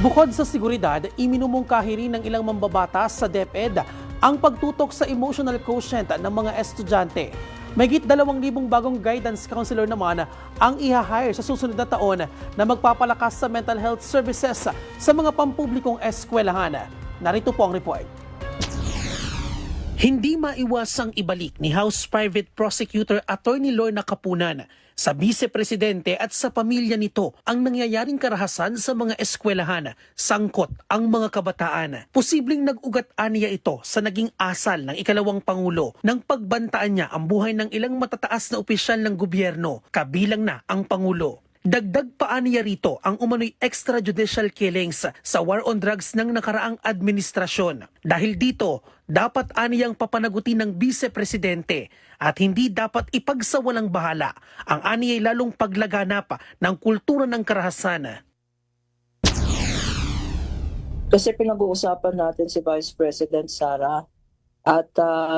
Bukod sa seguridad, iminumungkahi rin ng ilang mambabatas sa DepEd ang pagtutok sa emotional quotient ng mga estudyante. Mahigit 2,000 bagong guidance counselor naman ang i-hire sa susunod na taon na magpapalakas sa mental health services sa mga pampublikong eskwelahan. Narito po ang report. Hindi maiwasang ibalik ni House Private Prosecutor Attorney Lorna Capunan sa Vice-Presidente at sa pamilya nito ang nangyayaring karahasan sa mga eskwelahan, sangkot ang mga kabataan. Posibleng nag-ugat aniya ito sa naging asal ng ikalawang Pangulo nang pagbantaan niya ang buhay ng ilang matataas na opisyal ng gobyerno, kabilang na ang Pangulo. Dagdag pa niya rito ang umano'y extrajudicial killings sa war on drugs ng nakaraang administrasyon. Dahil dito, dapat aniyang papanagutin ng Vice-Presidente at hindi dapat ipagsawalang bahala ang aniyay lalong paglaganap ng kultura ng karahasan. Kasi pinag-uusapan natin si Vice President Sara at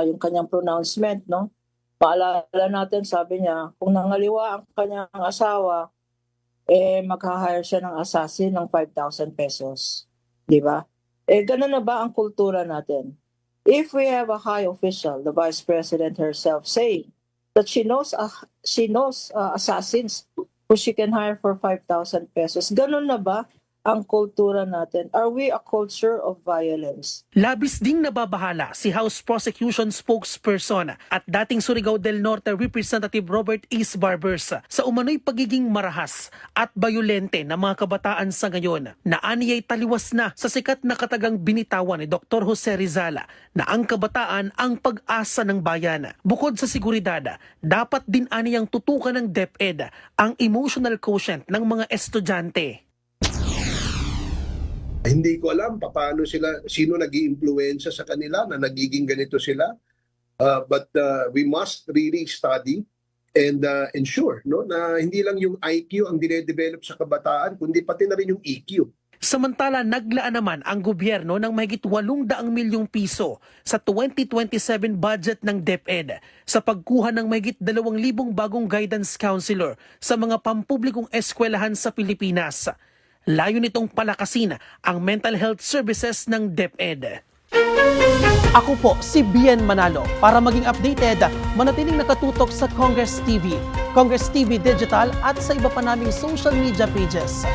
yung kanyang pronouncement, no? Paalala natin, sabi niya, kung nangaliwa ang kanyang asawa, mag-hire siya ng assassin ng 5,000 pesos. Di ba? Ganun na ba ang kultura natin? If we have a high official, the Vice President herself, saying that she knows assassins who she can hire for 5,000 pesos, ganun na ba ang kultura natin? Are we a culture of violence? Labis ding nababahala si House Prosecution Spokesperson at dating Surigao del Norte Representative Robert Ace Barbers sa umano'y pagiging marahas at bayolente ng mga kabataan sa ngayon na aniyay taliwas na sa sikat na katagang binitawan ni Dr. Jose Rizal na ang kabataan ang pag-asa ng bayan. Bukod sa seguridad, dapat din aniyang tutukan ng DepEd ang emotional quotient ng mga estudyante. Hindi ko alam paano sila, sino nag-iimpluwensya sa kanila na nagiging ganito sila. But we must really study and ensure, no, na hindi lang yung IQ ang dinedevelop sa kabataan, kundi pati na rin yung EQ. Samantala, naglaan naman ang gobyerno ng mahigit 800 milyong piso sa 2027 budget ng DepEd sa pagkuha ng mahigit 2,000 bagong guidance counselor sa mga pampublikong eskwelahan sa Pilipinas. Layo nitong palakasin ang mental health services ng DepEd. Ako po si Bien Manalo. Para maging updated, manatiling nakatutok sa Congress TV Digital at sa iba pa naming social media pages.